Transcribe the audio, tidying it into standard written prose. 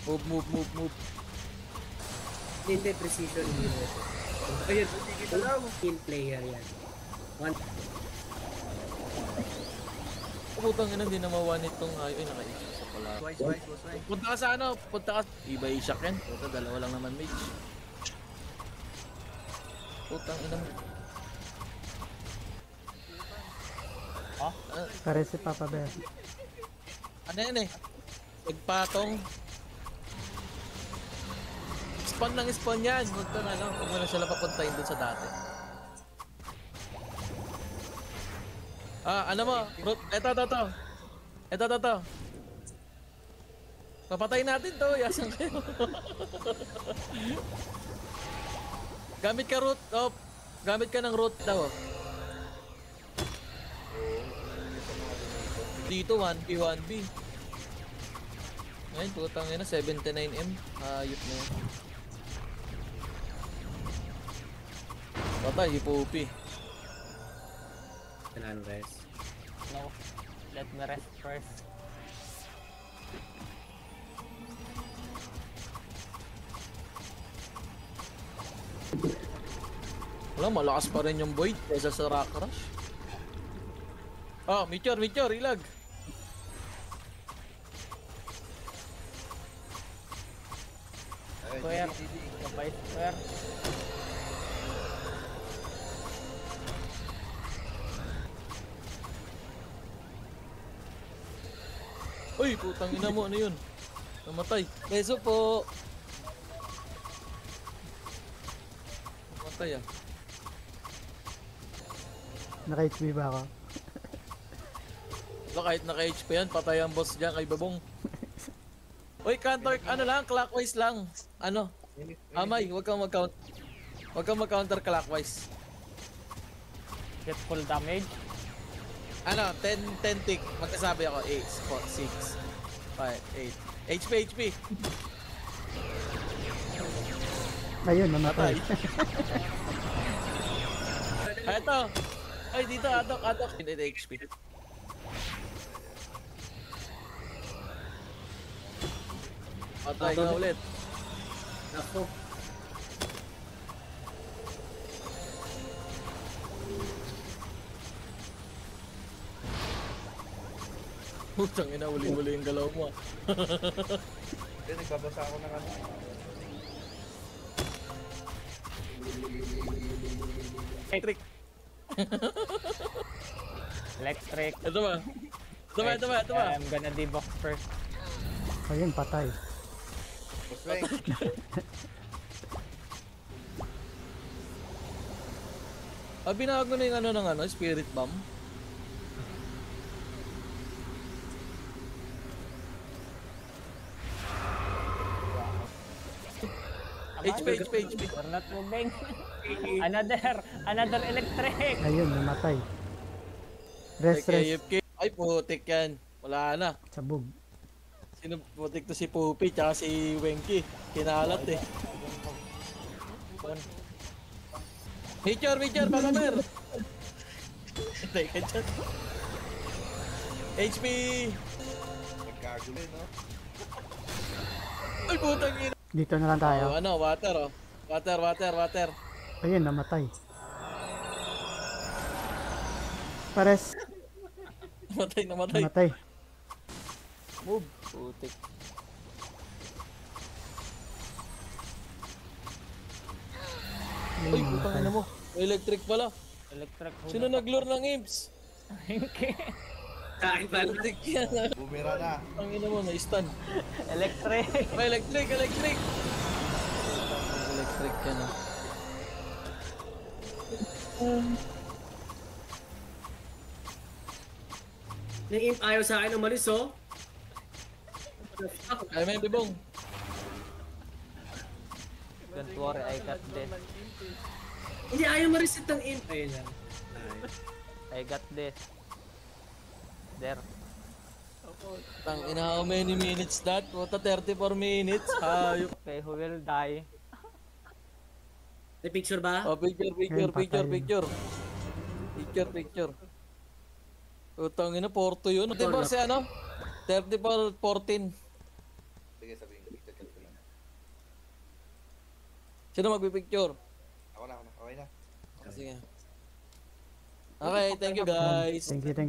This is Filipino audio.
Move, move, move, move. Hindi, precision hero. Ayun, Kita lang. skill player yan. One. Putang ina, hindi na mawan itong ay naka-isip sa pala. Twice, twice, twice. Punta ka sa ano? Punta ka. Iba Ishak yan. Puta, dalawa lang naman mage. Putang ina mo. Oh? Pare si Papa Bear. Ano yan eh? Nagpatong. Spawn ng spawn yan. Huwag ka na, huwag mo na sila papuntahin dun sa dati. Ano mo? Root, eto. Papatayin natin to, yasan kayo. Gamit ka root, gamit ka ng root daw. Dito 1v 1v. Ngayon, putang ina, 79M. Ayop na yun. Patay, ipupi. Kailangan rest. No. Let me rest first. Wala, malakas pa rin yung Void kaysa sa Rock Rush. Oh, Meteor, ilag. Square. Sabay square. Uy, putang ina mo, ano yun? Namatay. Beso po. Namatay ah. Naka-HP ba ako? Diba, kahit naka-HP yan, patay ang boss dyan kay Babong. Uy, counter, ano lang, clockwise lang. Ano? Amay, huwag kang mag-counter clockwise. Get full damage. Ano, 10 tick. Magkasabi ako, 8, 6, 5, 8. HP. Ayun, namatay. Ito. Ay, dito, atok. Hindi HP. Patay ka ulit. Ako. Putang ina, uli-uli yung galaw mo. Hindi, nagbabasa ako ng ano. Electric. Electric. Ito ba? I'm gonna debox first. Ayun, patay. Boss Weng. Binawag mo na yung Spirit Bomb. HP. We're not moving. Another electric. Ayun, namatay. Rest. AFK. Ay, putik yan. Wala na. Sabog. Sino putik to, si Pupi tsaka si Wenky. Kinalat eh. Meteor, baka mer. Teka dyan. HP. Nagkagulo no? Ay, putang ina. Dito na lang tayo. Water. Water. Ayun, namatay. Pares. Namatay. Namatay. Move. Putik. Ay, putang ina mo. Electric pala. Electric. Sino nag-lure ng imps? Kain pa. Electric yan. Bumira na. Ang ina mo, na-stun. Electric. May electric. Electric yan ah. Yung imp ayaw sa akin umalis, oh. Ay, may bibong. Don't worry, I got this. Hindi ayaw ma-reset ng imp. Ayun lang. I got this. There. Tang ina, how many minutes that? Wata 34 minutes. Hayop. Okay, who will die? May picture ba? Oh, picture. Utang ina, Porto yun. 34 si ano? 34-14. Sige, sabihin. Picture ka. Sino magpipicture? Ako na. Okay na. Sige. Okay, thank you guys. Thank you, thank you.